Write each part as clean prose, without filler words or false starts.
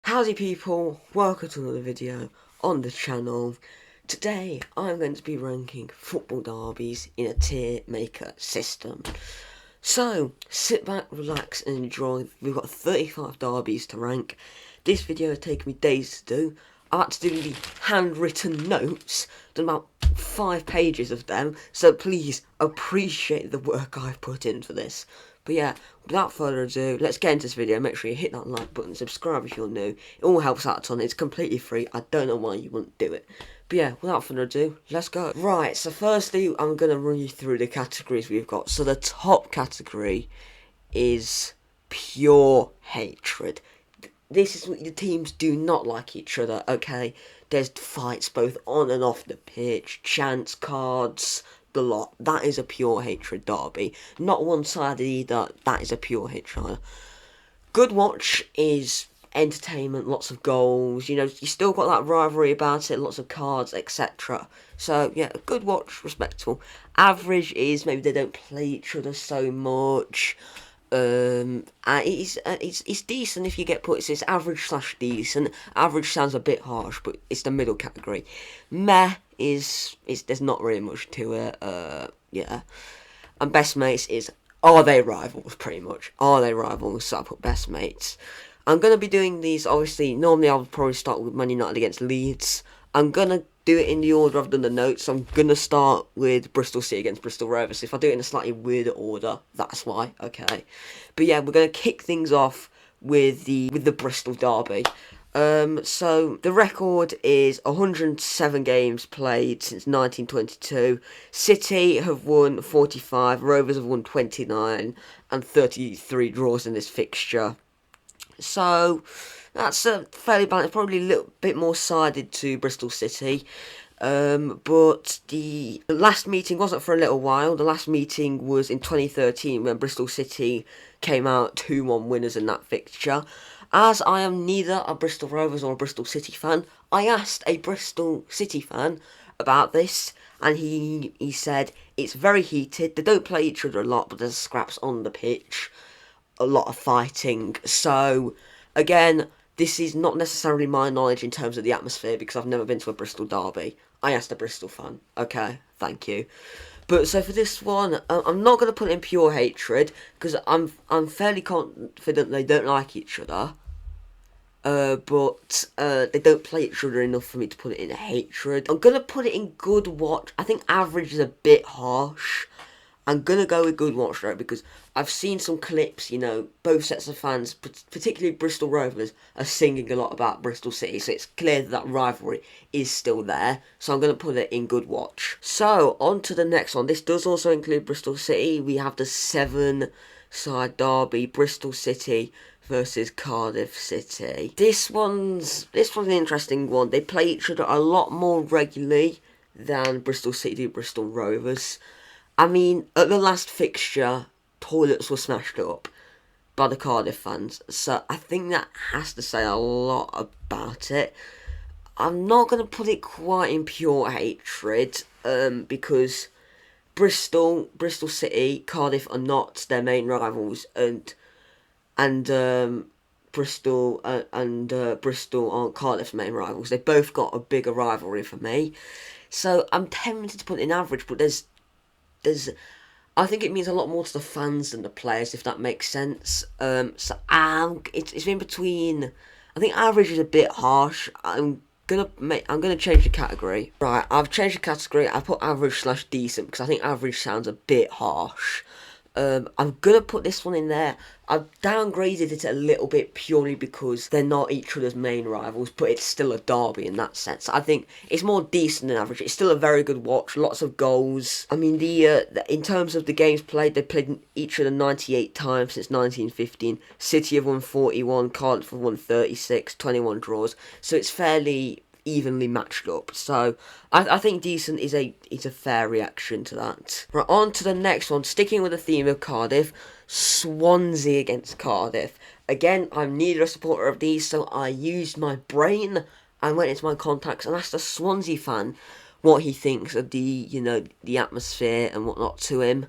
Howdy people, welcome to another video on the channel. Today I'm going to be ranking football derbies in a tier maker system. So sit back, relax and enjoy. We've got 35 derbies to rank. This video has taken me days to do. I had to do the handwritten notes, done about 5 pages of them, so please appreciate the work I've put into this. But yeah, without further ado, let's get into this video. Make sure you hit that like button, subscribe if you're new. It all helps out a ton. It's completely free. I don't know why you wouldn't do it. But yeah, without further ado, let's go. Right, so firstly, I'm going to run you through the categories we've got. So the top category is pure hatred. This is what the teams do not like each other, okay? There's fights both on and off the pitch, chance cards, the lot. That is a pure hatred derby. Not one-sided either, that is a pure hatred. Good watch is entertainment, lots of goals, you still got that rivalry about it, lots of cards, etc. So, yeah, a good watch, respectable. Average is maybe they don't play each other so much. It's decent if you get put. It's average / decent. Average sounds a bit harsh, but it's the middle category. Meh is there's not really much to it. Yeah. And best mates is, are they rivals? Pretty much, are they rivals? So I put best mates. I'm gonna be doing these. Obviously, normally I would probably start with Man United against Leeds. I'm gonna do it in the order I've done the notes. I'm gonna start with Bristol City against Bristol Rovers. If I do it in a slightly weirder order, that's why. Okay, but yeah, we're gonna kick things off with the Bristol derby. So the record is 107 games played since 1922. City have won 45, Rovers have won 29, and 33 draws in this fixture. So that's a fairly balanced, probably a little bit more sided to Bristol City. But the last meeting wasn't for a little while. The last meeting was in 2013 when Bristol City came out 2-1 winners in that fixture. As I am neither a Bristol Rovers or a Bristol City fan, I asked a Bristol City fan about this, and he said it's very heated. They don't play each other a lot, but there's scraps on the pitch, a lot of fighting. So again, this is not necessarily my knowledge in terms of the atmosphere because I've never been to a Bristol derby. I asked a Bristol fan. Okay, thank you. But so for this one, I'm not going to put in pure hatred because I'm fairly confident they don't like each other. But they don't play each other enough for me to put it in hatred. I'm going to put it in good watch. I think average is a bit harsh. I'm going to go with good watch though because I've seen some clips, both sets of fans, particularly Bristol Rovers, are singing a lot about Bristol City, so it's clear that rivalry is still there, so I'm going to put it in good watch. So, on to the next one. This does also include Bristol City. We have the 7-side derby, Bristol City versus Cardiff City. This one's an interesting one. They play each other a lot more regularly than Bristol City do Bristol Rovers. I mean, at the last fixture, toilets were smashed up by the Cardiff fans, so I think that has to say a lot about it. I'm not going to put it quite in pure hatred, because Bristol City, Cardiff are not their main rivals, and Bristol aren't Cardiff's main rivals. They both got a bigger rivalry for me, so I'm tempted to put it in average, but I think it means a lot more to the fans than the players, if that makes sense. It's in between. I think average is a bit harsh. I'm gonna change the category. Right, I've changed the category. I put average / decent because I think average sounds a bit harsh. I'm gonna put this one in there. I've downgraded it a little bit purely because they're not each other's main rivals, but it's still a derby in that sense. I think it's more decent than average. It's still a very good watch, lots of goals. I mean, in terms of the games played, they played each other 98 times since 1915. City have won 41, Cardiff have won 36, 21 draws. So it's fairly evenly matched up, so I think decent is a fair reaction to that. Right, on to the next one. Sticking with the theme of Cardiff, Swansea against Cardiff. Again, I'm neither a supporter of these, so I used my brain and went into my contacts and asked a Swansea fan what he thinks of the atmosphere and whatnot to him.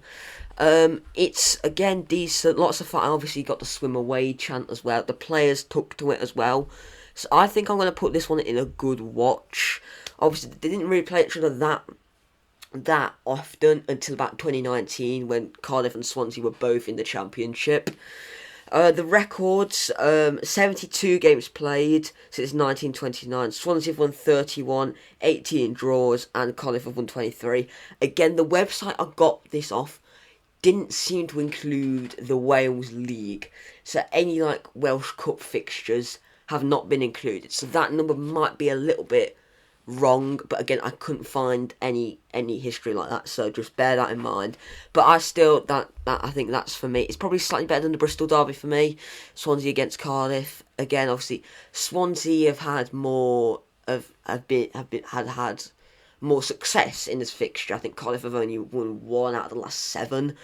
It's again decent, lots of fun. I obviously got the swim away chant as well. The players took to it as well. So I think I'm going to put this one in a good watch. Obviously, they didn't really play each other that often until about 2019 when Cardiff and Swansea were both in the Championship. The records, 72 games played since 1929. Swansea have won 31, 18 draws, and Cardiff have won 23. Again, the website I got this off didn't seem to include the Wales League. So any Welsh Cup fixtures have not been included. So that number might be a little bit wrong, but again, I couldn't find any history like that, so just bear that in mind. But I still that I think that's for me. It's probably slightly better than the Bristol derby for me. Swansea against Cardiff. Again, obviously, Swansea have had more had more success in this fixture. I think Cardiff have only won 1 out of the last 7.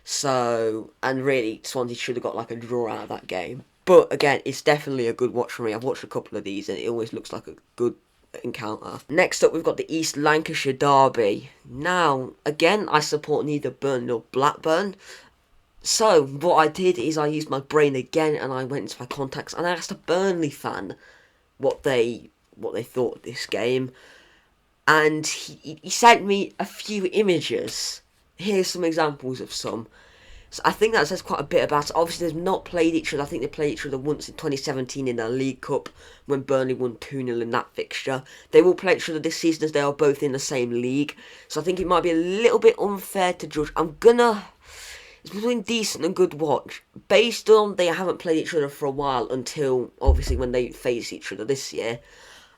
So, and really, Swansea should have got a draw out of that game. But again, it's definitely a good watch for me. I've watched a couple of these, and it always looks like a good encounter. Next up, we've got the East Lancashire derby. Now, again, I support neither Burn nor Blackburn. So, what I did is I used my brain again, and I went into my contacts, and I asked a Burnley fan what they thought of this game. And he sent me a few images. Here's some examples of some. So I think that says quite a bit about it. Obviously, they've not played each other. I think they played each other once in 2017 in the League Cup when Burnley won 2-0 in that fixture. They will play each other this season as they are both in the same league. So I think it might be a little bit unfair to judge. It's between decent and good watch. Based on they haven't played each other for a while until, obviously, when they face each other this year.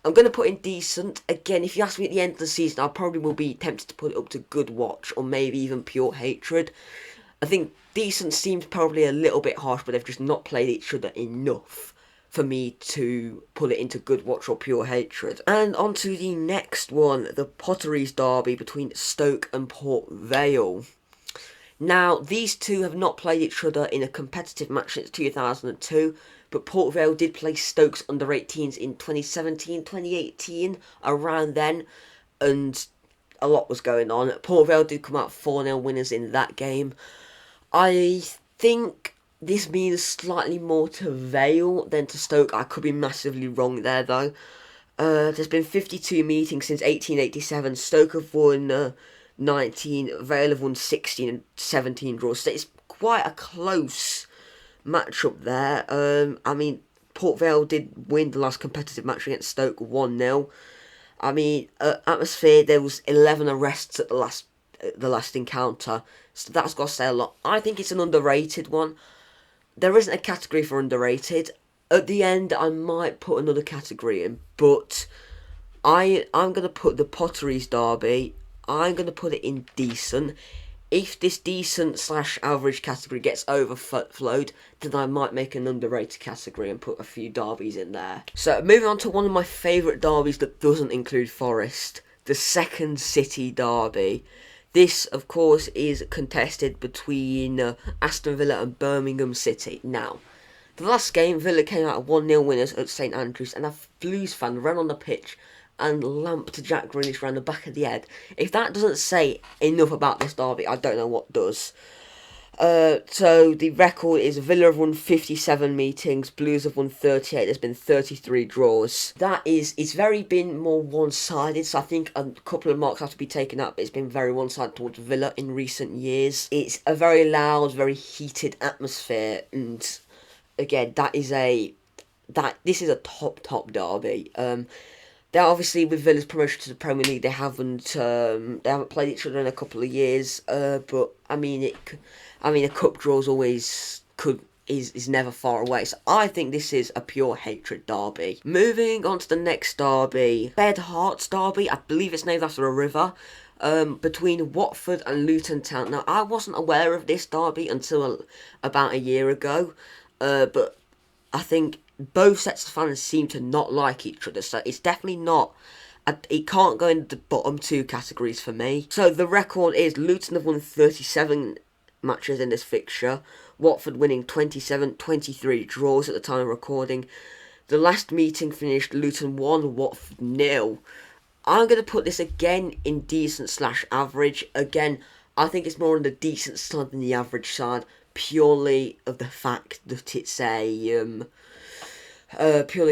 I'm going to put in decent. Again, if you ask me at the end of the season, I probably will be tempted to put it up to good watch or maybe even pure hatred. I think decent seems probably a little bit harsh, but they've just not played each other enough for me to put it into good watch or pure hatred. And on to the next one, the Potteries derby between Stoke and Port Vale. Now, these two have not played each other in a competitive match since 2002, but Port Vale did play Stoke's under-18s in 2017, 2018, around then, and a lot was going on. Port Vale did come out 4-0 winners in that game. I think this means slightly more to Vale than to Stoke. I could be massively wrong there, though. There's been 52 meetings since 1887. Stoke have won 19, Vale have won 16 and 17 draws. So it's quite a close matchup there. I mean, Port Vale did win the last competitive match against Stoke 1-0. I mean, atmosphere, there was 11 arrests at the last encounter, so that's got to say a lot. I think it's an underrated one. There isn't a category for underrated. At the end, I might put another category in, but I'm going to put the Potteries derby, I'm going to put it in decent. If this decent/average category gets overflowed, then I might make an underrated category and put a few derbies in there. So, moving on to one of my favourite derbies that doesn't include Forest, the Second City derby. This, of course, is contested between Aston Villa and Birmingham City. Now, the last game, Villa came out 1-0 winners at St Andrews, and a Blues fan ran on the pitch and lamped Jack Grealish round the back of the head. If that doesn't say enough about this derby, I don't know what does. So the record is Villa have won 57 meetings, Blues have won 38, there's been 33 draws. It's very been more one-sided, so I think a couple of marks have to be taken up, but it's been very one-sided towards Villa in recent years. It's a very loud, very heated atmosphere, and again, this is a top derby. They're obviously, with Villa's promotion to the Premier League, they haven't played each other in a couple of years. But I mean, a cup draw is never far away. So I think this is a pure hatred derby. Moving on to the next derby, Bed Hearts derby. I believe it's named after a river. Between Watford and Luton Town. Now, I wasn't aware of this derby until about a year ago. But I think both sets of fans seem to not like each other, so it's definitely not. It can't go in the bottom two categories for me. So the record is Luton have won 37 matches in this fixture, Watford winning 27, 23 draws at the time of recording. The last meeting finished Luton 1, Watford 0. I'm going to put this again in decent/average. Again, I think it's more on the decent side than the average side, purely of the fact that it's purely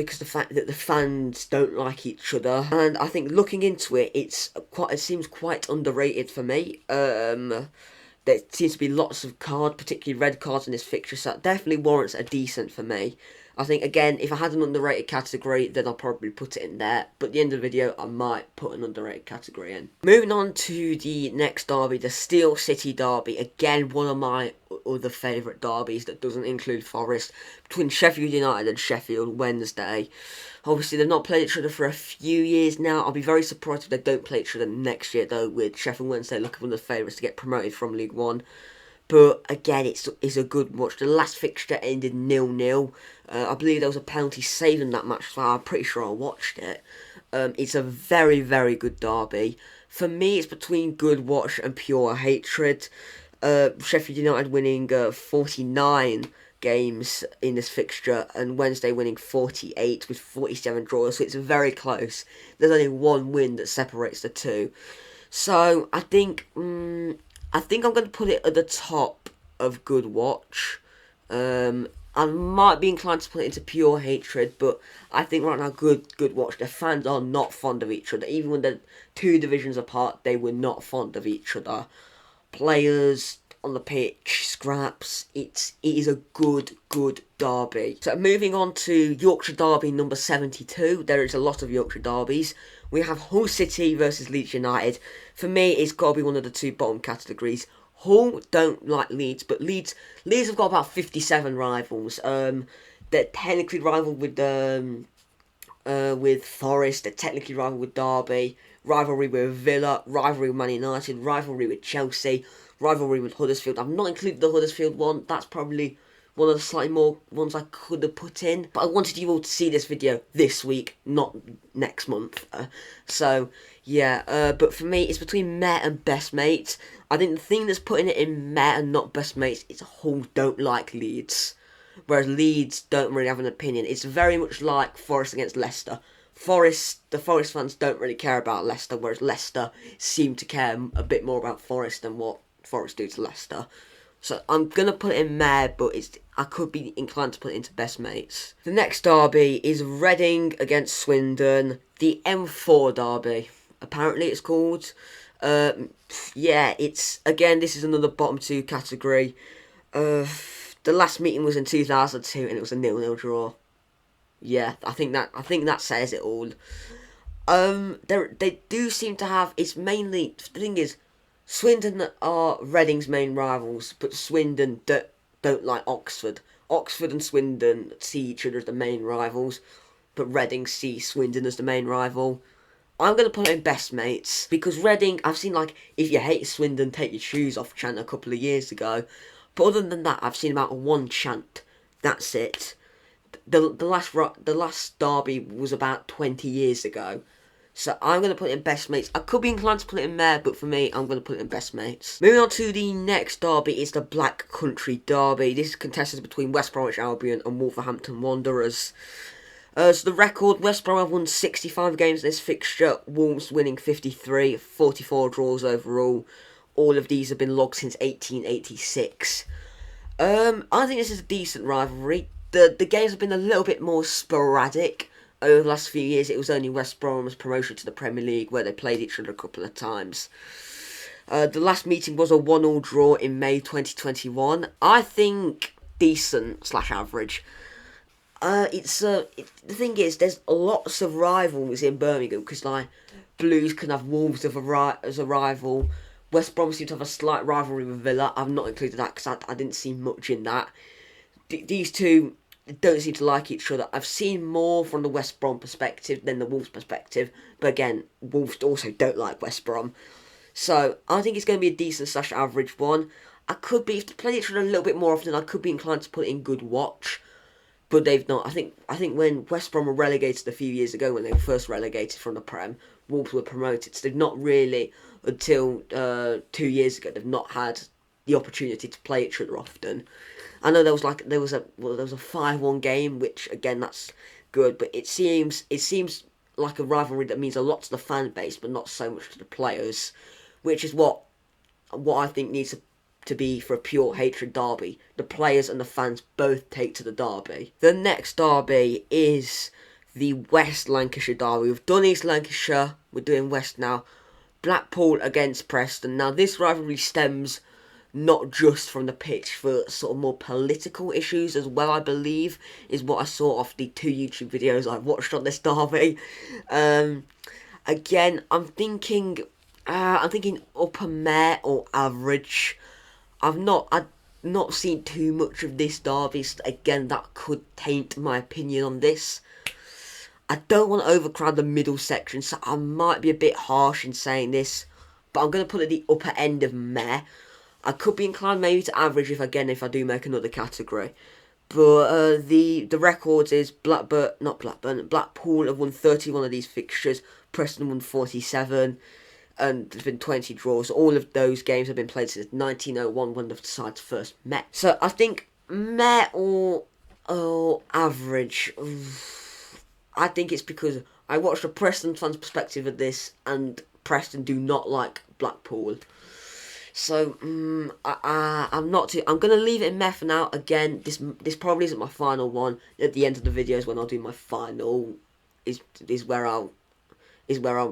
because the fact that the fans don't like each other, and I think looking into it, it seems quite underrated for me. There seems to be lots of cards, particularly red cards in this fixture, so that definitely warrants a decent for me. I think, again, if I had an underrated category, then I'll probably put it in there. But at the end of the video, I might put an underrated category in. Moving on to the next derby, the Steel City derby. Again, one of my other favourite derbies that doesn't include Forest. Between Sheffield United and Sheffield Wednesday. Obviously, they've not played each other for a few years now. I'll be very surprised if they don't play each other next year, though, with Sheffield Wednesday looking one of the favourites to get promoted from League One. But again, it's a good watch. The last fixture ended 0-0. I believe there was a penalty saving that match, so I'm pretty sure I watched it. It's a very, very good derby. For me, it's between good watch and pure hatred. Sheffield United winning 49 games in this fixture, and Wednesday winning 48 with 47 draws, so it's very close. There's only one win that separates the two. So I think I'm going to put it at the top of good watch. I might be inclined to put it into pure hatred, but I think right now good watch. The fans are not fond of each other. Even when they're two divisions apart, they were not fond of each other. Players on the pitch, scraps. It is a good derby. So moving on to Yorkshire Derby number 72. There is a lot of Yorkshire derbies. We have Hull City versus Leeds United. For me, it's got to be one of the two bottom categories. Hull don't like Leeds, but Leeds have got about 57 rivals. They're technically rival with Forest. They're technically rival with Derby. Rivalry with Villa. Rivalry with Man United. Rivalry with Chelsea. Rivalry with Huddersfield. I've not included the Huddersfield one. That's probably one of the slightly more ones I could have put in. But I wanted you all to see this video this week, not next month. But for me, it's between meh and best mates. I think the thing that's putting it in meh and not best mates is Hull don't like Leeds. Whereas Leeds don't really have an opinion. It's very much like Forest against Leicester. The Forest fans don't really care about Leicester, whereas Leicester seem to care a bit more about Forest than what Forest do to Leicester. So I'm going to put it in meh, but I could be inclined to put it into best mates. The next derby is Reading against Swindon. The M4 derby, apparently it's called. This is another bottom two category. The last meeting was in 2002 and it was a 0-0 draw. Yeah, I think that says it all. They do seem to have. It's mainly the thing is, Swindon are Reading's main rivals, but Swindon don't like Oxford. Oxford and Swindon see each other as the main rivals, but Reading see Swindon as the main rival. I'm going to put it in best mates, because Reading, I've seen if you hate Swindon, take your shoes off chant a couple of years ago. But other than that, I've seen about one chant. That's it. The last derby was about 20 years ago. So I'm going to put it in best mates. I could be inclined to put it in meh, but for me, I'm going to put it in best mates. Moving on to the next derby is the Black Country Derby. This is contested between West Bromwich Albion and Wolverhampton Wanderers. So the record, West Brom have won 65 games in this fixture, Wolves winning 53, 44 draws overall. All of these have been logged since 1886. I think this is a decent rivalry. The games have been a little bit more sporadic. Over the last few years, it was only West Brom's promotion to the Premier League where they played each other a couple of times. The last meeting was a 1-1 draw in May 2021. I think decent / average. The thing is, there's lots of rivals in Birmingham because Blues can have Wolves as a rival. West Brom seem to have a slight rivalry with Villa. I've not included that because I didn't see much in that. These two don't seem to like each other. I've seen more from the West Brom perspective than the Wolves perspective. But again, Wolves also don't like West Brom. So I think it's going to be a decent / average one. If they play each other a little bit more often, I could be inclined to put it in good watch. But they've not. I think when West Brom were relegated a few years ago, when they were first relegated from the Prem, Wolves were promoted. So they've not really, until 2 years ago, they've not had the opportunity to play each other often. I know there was a 5-1 game, which again that's good, but it seems like a rivalry that means a lot to the fan base, but not so much to the players, which is what what I think needs to be for a pure hatred derby. The players and the fans both take to the derby. The next derby is the West Lancashire derby. We've done East Lancashire, we're doing West now. Blackpool against Preston. Now this rivalry stems not just from the pitch, for sort of more political issues as well, I believe, is what I saw off the 2 YouTube videos I watched on this derby. Again, I'm thinking upper meh or average. I've not seen too much of this derby. So again, that could taint my opinion on this. I don't want to overcrowd the middle section, so I might be a bit harsh in saying this, but I'm going to put it at the upper end of meh. I could be inclined maybe to average if I do make another category. But the records is Blackpool have won 31 of these fixtures, Preston won 47, and there's been 20 draws. All of those games have been played since 1901 when the sides first met. So I think meh or average. I think it's because I watched a Preston fan's perspective of this, and Preston do not like Blackpool. So I'm gonna leave it in meh for now. Again, this probably isn't my final one. At the end of the videos, when I'll do my final, is where I'll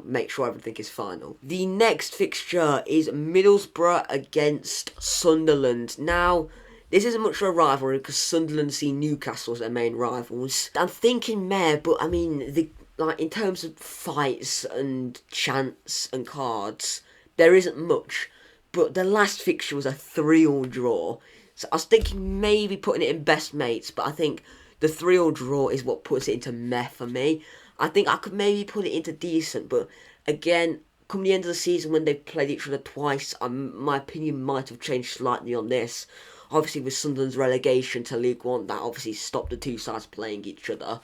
make sure everything is final. The next fixture is Middlesbrough against Sunderland. Now, this isn't much of a rivalry because Sunderland see Newcastle as their main rivals. I'm thinking meh, but I mean, in terms of fights and chants and cards, there isn't much. But the last fixture was a 3-3 draw. So I was thinking maybe putting it in best mates, but I think the 3-3 draw is what puts it into meh for me. I think I could maybe put it into decent, but again, come the end of the season when they've played each other twice, my opinion might have changed slightly on this. Obviously, with Sunderland's relegation to League One, that obviously stopped the two sides playing each other.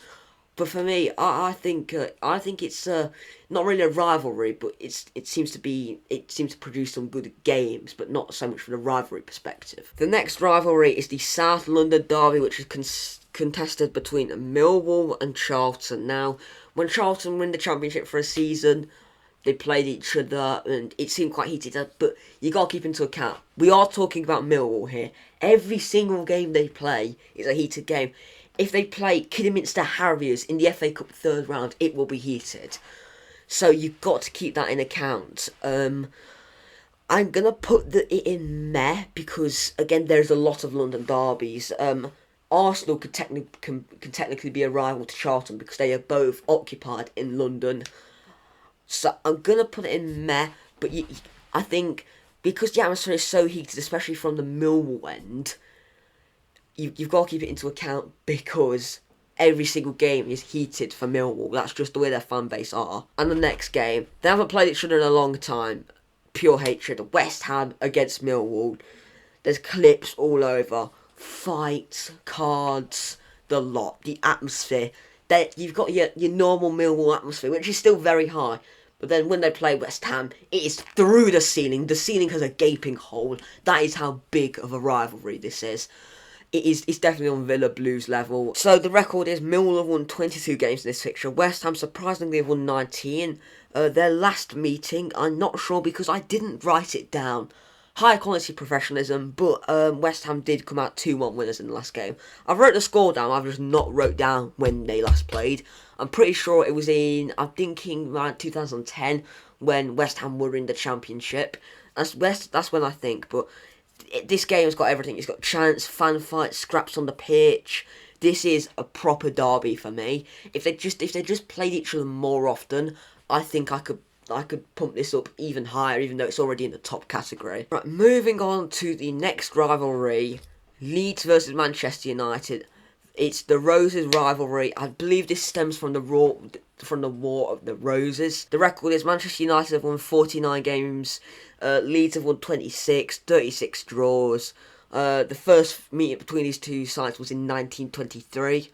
But for me, I think it's not really a rivalry, but it seems to produce some good games, but not so much from a rivalry perspective. The next rivalry is the South London derby, which is contested between Millwall and Charlton. Now, when Charlton win the championship for a season, they played each other, and it seemed quite heated. But you got to keep into account, we are talking about Millwall here. Every single game they play is a heated game. If they play Kidderminster Harriers in the FA Cup third round, it will be heated. So you've got to keep that in account. I'm going to put it in meh because, again, there's a lot of London derbies. Arsenal could technically be a rival to Charlton because they are both occupied in London. So I'm going to put it in meh, but I think because the atmosphere is so heated, especially from the Millwall end, you've got to keep it into account because every single game is heated for Millwall. That's just the way their fan base are. And the next game, they haven't played each other in a long time. Pure hatred. West Ham against Millwall. There's clips all over. Fights, cards, the lot. The atmosphere. You've got your normal Millwall atmosphere, which is still very high. But then when they play West Ham, it is through the ceiling. The ceiling has a gaping hole. That is how big of a rivalry this is. It's definitely on Villa Blues level. So the record is Millwall have won 22 games in this fixture. West Ham surprisingly have won 19. Their last meeting, I'm not sure because I didn't write it down. High quality professionalism, but West Ham did come out 2-1 winners in the last game. I've wrote the score down, I've just not wrote down when they last played. I'm pretty sure it was I'm thinking around 2010 when West Ham were in the Championship. That's when I think, but this game has got everything. It's got chants, fan fights, scraps on the pitch. This is a proper derby for me. If they just played each other more often, I think I could pump this up even higher, even though it's already in the top category. Right, moving on to the next rivalry, Leeds versus Manchester United. It's the Roses rivalry. I believe this stems from the War of the Roses. The record is Manchester United have won 49 games, Leeds have won 26, 36 draws. The first meeting between these two sides was in 1923.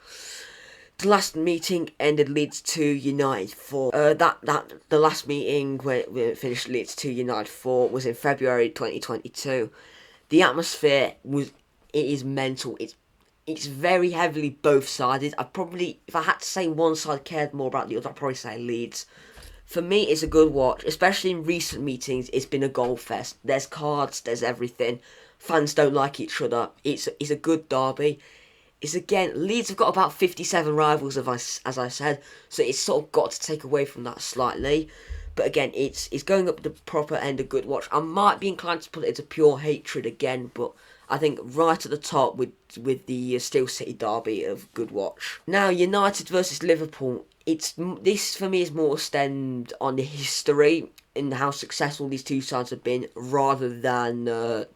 The last meeting ended Leeds 2, United 4. The last meeting where we finished Leeds 2, United 4 was in February 2022. The atmosphere is mental. It's very heavily both-sided. If I had to say one side cared more about the other, I'd probably say Leeds. For me, it's a good watch, especially in recent meetings. It's been a goal fest. There's cards, there's everything. Fans don't like each other. It's a good derby. It's again, Leeds have got about 57 rivals, as I said, so it's sort of got to take away from that slightly. But again, it's going up the proper end of good watch. I might be inclined to put it into pure hatred again, but I think right at the top with the Steel City derby of good watch. Now, United versus Liverpool. This for me is more stemmed on the history and how successful these two sides have been, rather than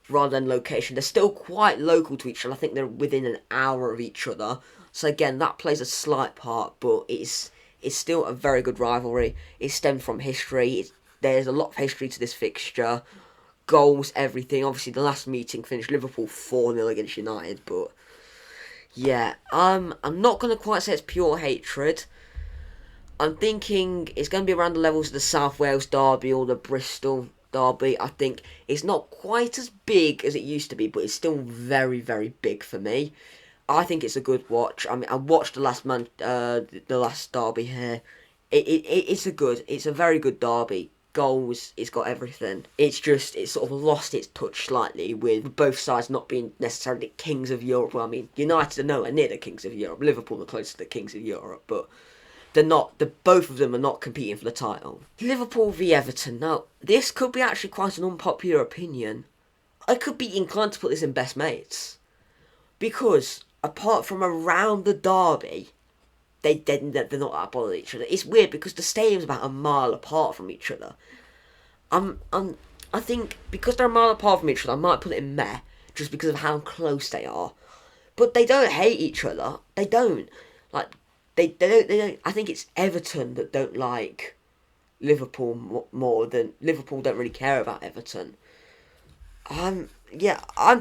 location. They're still quite local to each other. I think they're within an hour of each other. So again, that plays a slight part, but it's still a very good rivalry. It stemmed from history. There's a lot of history to this fixture. Goals, everything. Obviously, the last meeting finished Liverpool 4-0 against United, but yeah, I'm not going to quite say it's pure hatred. I'm thinking it's going to be around the levels of the South Wales derby or the Bristol derby. I think it's not quite as big as it used to be, but it's still very, very big for me. I think it's a good watch. I mean, I watched the last derby here. It's a very good derby. Goals, it's got everything. It's sort of lost its touch slightly with both sides not being necessarily kings of Europe. Well, I mean, United are nowhere near the kings of Europe. Liverpool are close to the kings of Europe, but they're not. Both of them are not competing for the title. Liverpool v Everton. Now, this could be actually quite an unpopular opinion. I could be inclined to put this in best mates, because apart from around the derby, they're not that bothered with each other. It's weird because the stadium's about a mile apart from each other. I think because they're a mile apart from each other, I might put it in meh, just because of how close they are. But they don't hate each other. They don't. Like, they don't. I think it's Everton that don't like Liverpool more than Liverpool don't really care about Everton. I'm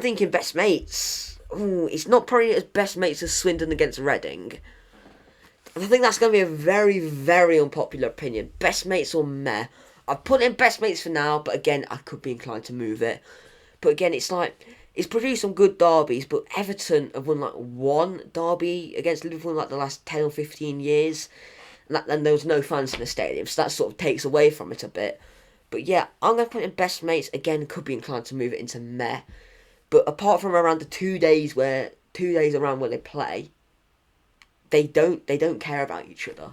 thinking best mates. Ooh, it's not probably as best mates as Swindon against Reading. I think that's going to be a very, very unpopular opinion. Best mates or meh. I've put in best mates for now, but again, I could be inclined to move it. But again, it's produced some good derbies, but Everton have won like one derby against Liverpool in like the last 10 or 15 years. And there was no fans in the stadium, so that sort of takes away from it a bit. But yeah, I'm going to put in best mates. Again, could be inclined to move it into meh. But apart from around the 2 days around where they play, they don't care about each other.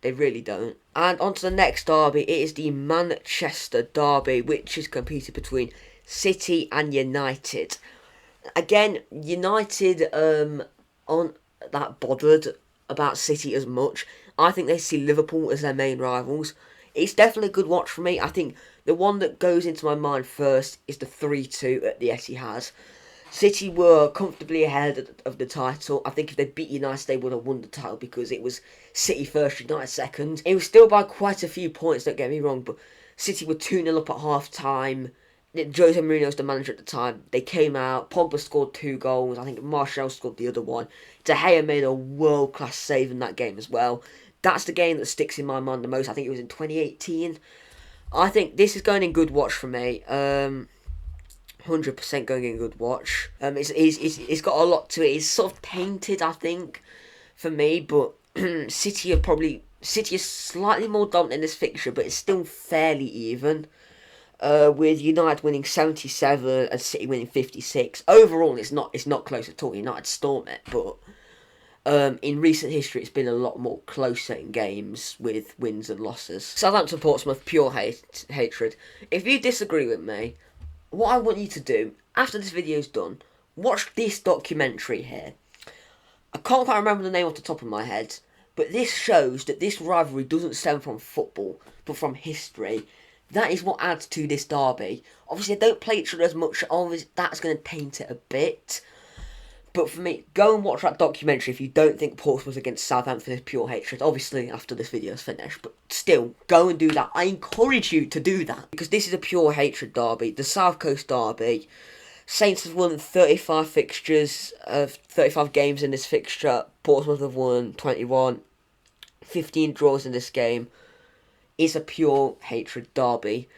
They really don't. And on to the next derby. It is the Manchester derby, which is competed between City and United. Again, United aren't that bothered about City as much. I think they see Liverpool as their main rivals. It's definitely a good watch for me. I think the one that goes into my mind first is the 3-2 at the Etihad. City were comfortably ahead of the title. I think if they beat United, they would have won the title because it was City first, United second. It was still by quite a few points, don't get me wrong, but City were 2-0 up at half-time. Jose Mourinho was the manager at the time. They came out. Pogba scored 2 goals. I think Martial scored the other one. De Gea made a world-class save in that game as well. That's the game that sticks in my mind the most. I think it was in 2018. I think this is going in good watch for me. 100% going in good watch. It's got a lot to it. It's sort of tainted, I think, for me. But City is slightly more dominant in this fixture, but it's still fairly even. With United winning 77 and City winning 56. Overall, it's not close at all. United storm it, but in recent history, it's been a lot more closer in games with wins and losses. Southampton Portsmouth, pure hatred. If you disagree with me, what I want you to do, after this video's done, watch this documentary here. I can't quite remember the name off the top of my head, but this shows that this rivalry doesn't stem from football, but from history. That is what adds to this derby. Obviously, they don't play each other as much, obviously that's going to taint it a bit. But for me, go and watch that documentary if you don't think Portsmouth against Southampton is pure hatred. Obviously, after this video is finished. But still, go and do that. I encourage you to do that. Because this is a pure hatred derby. The South Coast derby. Saints have won 35 fixtures, 35 games in this fixture. Portsmouth have won 21. 15 draws in this game. It's a pure hatred derby.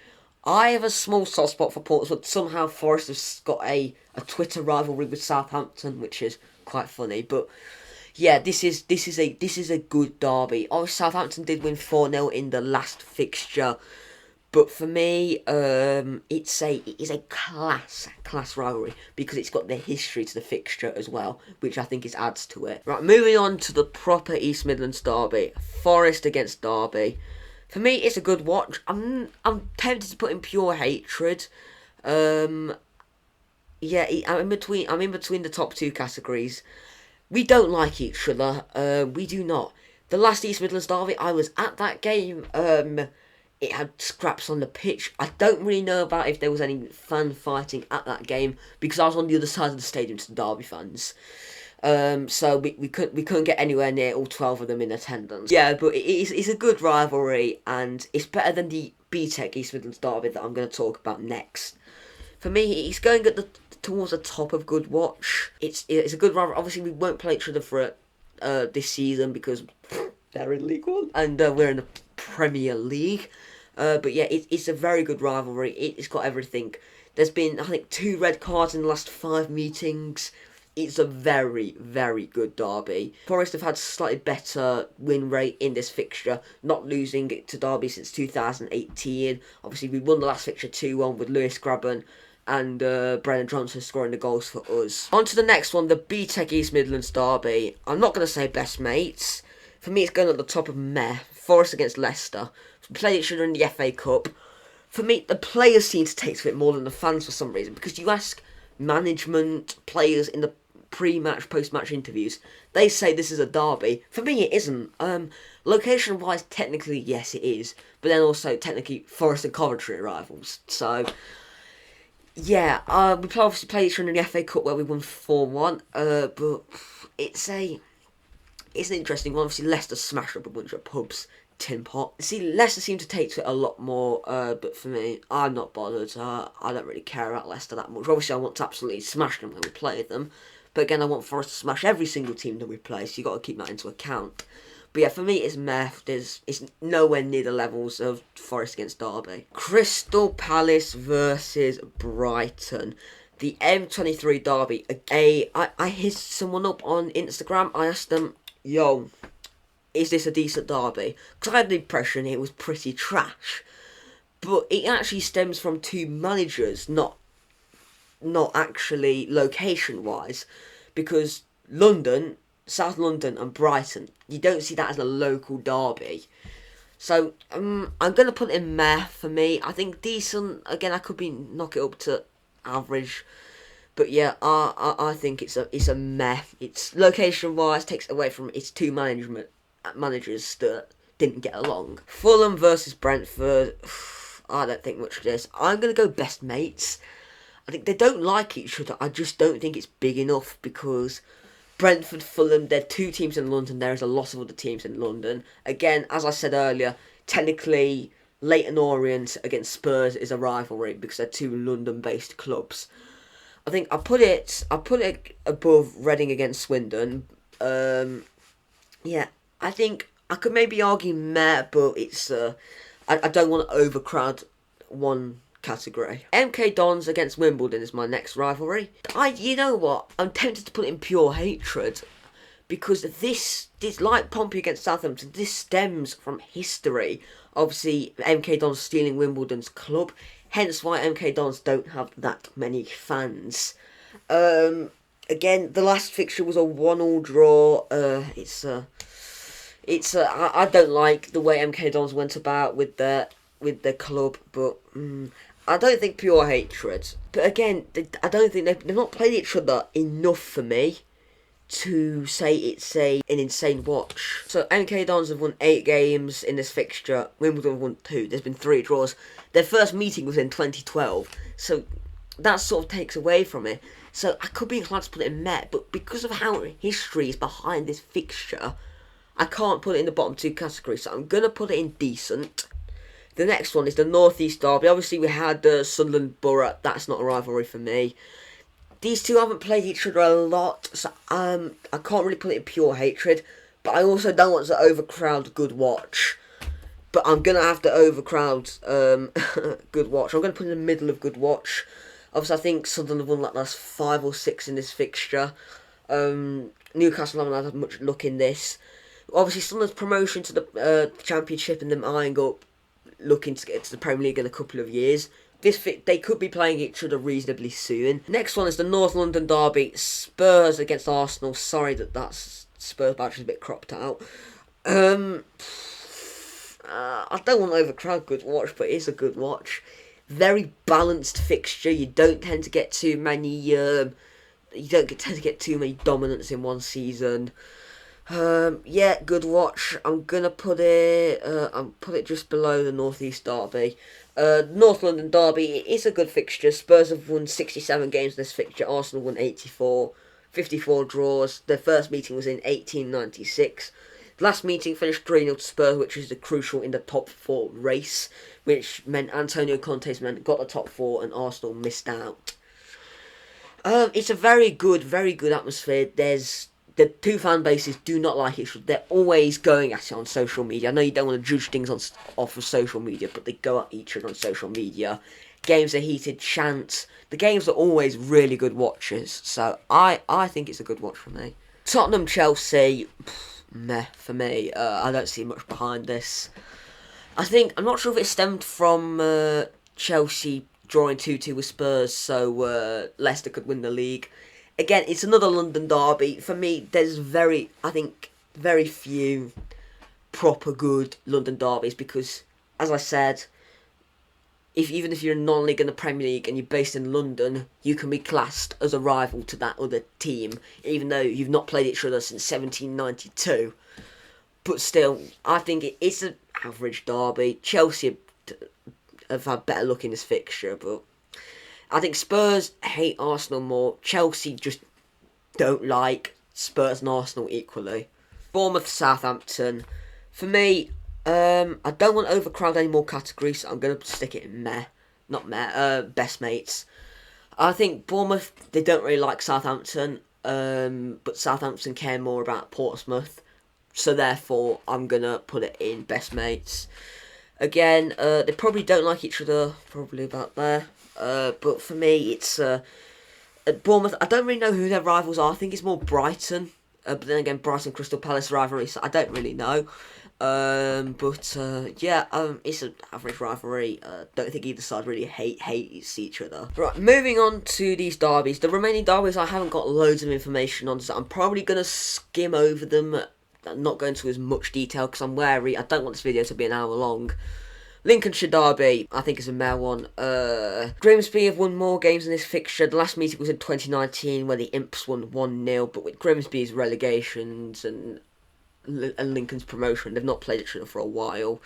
I have a small soft spot for Portsmouth. Somehow Forest has got a Twitter rivalry with Southampton, which is quite funny. But yeah, this is a good derby. Oh, Southampton did win 4-0 in the last fixture, but for me, it is a class rivalry because it's got the history to the fixture as well, which I think adds to it. Right, moving on to the proper East Midlands derby, Forest against Derby. For me, it's a good watch. I'm tempted to put in pure hatred. Yeah, I'm in between the top two categories. We don't like each other. We do not. The last East Midlands derby, I was at that game. It had scraps on the pitch. I don't really know about if there was any fan fighting at that game because I was on the other side of the stadium to the Derby fans. So we couldn't get anywhere near all 12 of them in attendance. Yeah, but it's a good rivalry and it's better than the BTEC East Midlands derby that I'm going to talk about next. For me, it's going towards the top of good watch. It's a good rivalry. Obviously, we won't play each other for it this season because they're in League One and we're in the Premier League. But yeah, it's a very good rivalry. It's got everything. There's been, I think, 2 red cards in the last 5 meetings. It's a very, very good derby. Forest have had slightly better win rate in this fixture, not losing it to Derby since 2018. Obviously, we won the last fixture 2-1 with Lewis Grabban and Brennan Johnson scoring the goals for us. On to the next one, the BTEC East Midlands derby. I'm not going to say best mates. For me, it's going at the top of meh. Forest against Leicester. We played each other in the FA Cup. For me, the players seem to take to it more than the fans for some reason, because you ask management, players in the pre-match, post-match interviews, they say this is a derby. For me, it isn't. Location-wise, technically, yes, it is. But then also, technically, Forest and Coventry are rivals. So, yeah, we obviously played each other in the FA Cup where we won 4-1. But it's an interesting one. Obviously, Leicester smashed up a bunch of pubs. Tin pot. See, Leicester seem to take to it a lot more, but for me, I'm not bothered. I don't really care about Leicester that much. Obviously, I want to absolutely smash them when we play them. But again, I want Forest to smash every single team that we play, so you've got to keep that into account. But yeah, for me, it's meh. It's nowhere near the levels of Forest against Derby. Crystal Palace versus Brighton. The M23 derby. I hit someone up on Instagram. I asked them, yo, is this a decent derby? Because I had the impression it was pretty trash. But it actually stems from 2 managers, not actually location-wise. Because London, South London and Brighton, you don't see that as a local derby. So, I'm going to put in meh for me. I think decent. Again, I could knock it up to average. But yeah, I think it's a meh. It's location-wise, takes away from its 2 managers that didn't get along. Fulham versus Brentford. I don't think much of this. I'm going to go best mates. I think they don't like each other. I just don't think it's big enough because Brentford, Fulham, they're 2 teams in London. There is a lot of other teams in London. Again, as I said earlier, technically Leyton Orient against Spurs is a rivalry because they're 2 London-based clubs. I think I put it above Reading against Swindon. Yeah, I think I could maybe argue meh, but it's I don't want to overcrowd one category. MK Dons against Wimbledon is my next rivalry. You know what? I'm tempted to put it in pure hatred because this like Pompey against Southampton, this stems from history. Obviously, MK Dons stealing Wimbledon's club, hence why MK Dons don't have that many fans. Again, the last fixture was a 1-1 draw. I don't like the way MK Dons went about with their club, but I don't think pure hatred. But again, I don't think they've not played each other enough for me to say it's an insane watch. So MK Dons have won 8 games in this fixture. Wimbledon have won 2. There's been 3 draws. Their first meeting was in 2012. So that sort of takes away from it. So I could be inclined to put it in meh, but because of how history is behind this fixture, I can't put it in the bottom 2 categories. So I'm going to put it in decent. The next one is the North East derby. Obviously, we had Sunderland Borough. That's not a rivalry for me. These 2 haven't played each other a lot, so I can't really put it in pure hatred. But I also don't want to overcrowd good watch. But I'm going to have to overcrowd good watch. I'm going to put it in the middle of good watch. Obviously, I think Sunderland have won like last 5 or 6 in this fixture. Newcastle haven't had much luck in this. Obviously, Sunderland's promotion to the Championship and them eyeing up, looking to get to the Premier League in a couple of years. They could be playing each other reasonably soon. Next one is the North London derby, Spurs against Arsenal. Sorry that's Spurs badge is a bit cropped out. I don't want to overcrowd good watch, but it is a good watch. Very balanced fixture. You don't tend to get too many. Tend to get too many dominants in one season. Yeah, good watch. I'm gonna put it. Put it just below the North East derby. North London derby. It is a good fixture. Spurs have won 67 games in this fixture. Arsenal won 84. 54 draws. Their first meeting was in 1896. The last meeting finished 3-0 to Spurs, which is the crucial in the top 4 race, which meant Antonio Conte's men got the top 4 and Arsenal missed out. It's a very good atmosphere. The two fan bases do not like each other. They're always going at it on social media. I know you don't want to judge things off of social media, but they go at each other on social media. Games are heated, chants. The games are always really good watches. So I think it's a good watch for me. Tottenham Chelsea, meh for me. I don't see much behind this. I'm not sure if it stemmed from Chelsea drawing 2-2 with Spurs, so Leicester could win the league. Again, it's another London derby. For me, there's very few proper good London derbies because, as I said, even if you're a non-league in the Premier League and you're based in London, you can be classed as a rival to that other team, even though you've not played each other since 1792. But still, I think it's an average derby. Chelsea have had better luck in this fixture, but I think Spurs hate Arsenal more. Chelsea just don't like Spurs and Arsenal equally. Bournemouth, Southampton. For me, I don't want to overcrowd any more categories, so I'm going to stick it in best mates. I think Bournemouth, they don't really like Southampton, but Southampton care more about Portsmouth, so therefore I'm going to put it in best mates. Again, they probably don't like each other, probably about there. But for me, it's at Bournemouth. I don't really know who their rivals are. I think it's more Brighton. But then again, Brighton Crystal Palace rivalry, so I don't really know. It's an average rivalry. Don't think either side really hates each other. Right, moving on to these derbies. The remaining derbies I haven't got loads of information on, so I'm probably going to skim over them. I'm not going into as much detail because I'm wary. I don't want this video to be an hour long. Lincolnshire derby, I think is a male one. Grimsby have won more games in this fixture. The last meeting was in 2019 where the Imps won 1-0, but with Grimsby's relegations and Lincoln's promotion, they've not played each other for a while.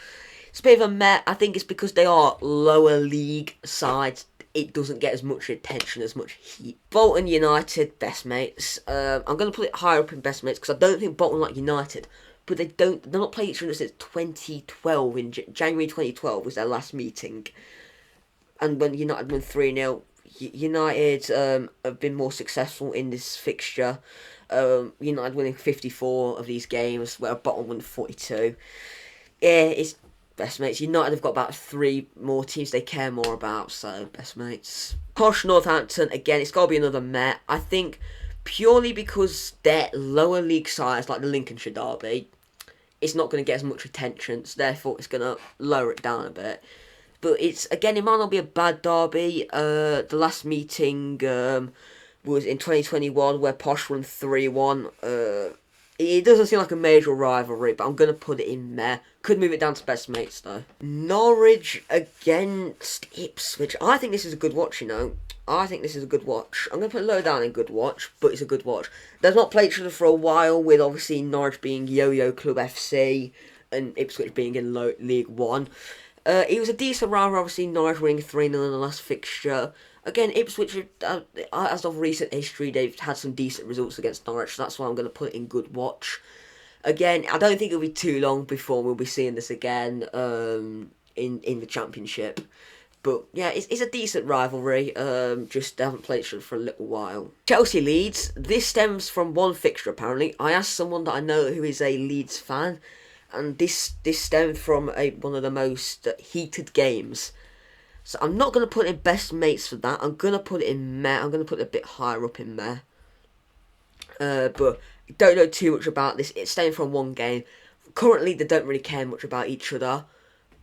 It's a bit of a meh. I think it's because they are lower league sides. It doesn't get as much attention, as much heat. Bolton United, best mates. I'm going to put it higher up in best mates because I don't think Bolton like United. But they're not playing each other since 2012. In January 2012 was their last meeting. And when United won 3-0, United have been more successful in this fixture. United winning 54 of these games, where Bolton won 42. Yeah, it's best mates. United have got about 3 more teams they care more about, so best mates. Posh Northampton, again, it's got to be another meh. I think purely because they're lower league sides, like the Lincolnshire derby, it's not going to get as much attention, so therefore it's going to lower it down a bit. But it might not be a bad derby. The last meeting was in 2021 where Posh won 3-1. It doesn't seem like a major rivalry, but I'm going to put it in there. Could move it down to best mates, though. Norwich against Ipswich. I think this is a good watch, I think this is a good watch. I'm going to put it low down in good watch, but it's a good watch. They've not played each other for a while, with obviously Norwich being Yo-Yo Club FC and Ipswich being in League 1. It was a decent rivalry, obviously Norwich winning 3-0 in the last fixture. Again, Ipswich, as of recent history, they've had some decent results against Norwich, so that's why I'm going to put it in good watch. Again, I don't think it'll be too long before we'll be seeing this again in the Championship. But yeah, it's a decent rivalry, just they haven't played each other for a little while. Chelsea Leeds, this stems from one fixture apparently. I asked someone that I know who is a Leeds fan, and this stemmed from one of the most heated games. So I'm not going to put in best mates for that. I'm going to put it in meh. I'm going to put it a bit higher up in meh. But Don't know too much about this. It's stemming from one game. Currently, they don't really care much about each other.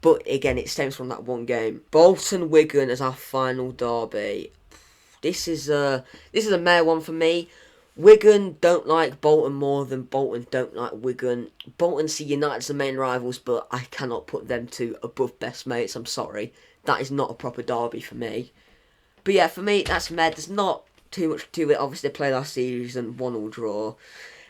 But again, it stems from that one game. Bolton Wigan as our final derby. This is a mare one for me. Wigan don't like Bolton more than Bolton don't like Wigan. Bolton see United as the main rivals, but I cannot put them two above best mates. I'm sorry. That is not a proper derby for me. But yeah, for me, that's meh. There's not too much to it. Obviously, they played last season, 1-1 draw.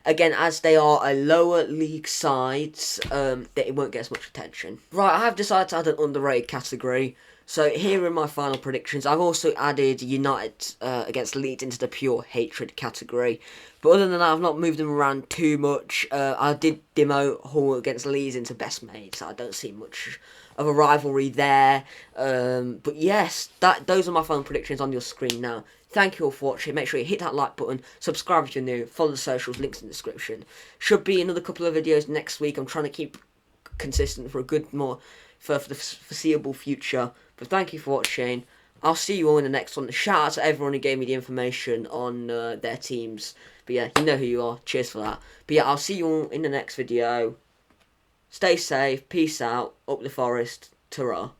Again, as they are a lower league side, it won't get as much attention. Right, I have decided to add an underrated category. So here are my final predictions. I've also added United against Leeds into the pure hatred category. But other than that, I've not moved them around too much. I did demote Hull against Leeds into best mates. I don't see much of a rivalry there. But yes, those are my final predictions on your screen now. Thank you all for watching. Make sure you hit that like button, subscribe if you're new, follow the socials, links in the description. Should be another couple of videos next week. I'm trying to keep consistent for for the foreseeable future. But thank you for watching. I'll see you all in the next one. Shout out to everyone who gave me the information on their teams. But yeah, you know who you are. Cheers for that. But yeah, I'll see you all in the next video. Stay safe. Peace out. Up the forest. Ta-ra.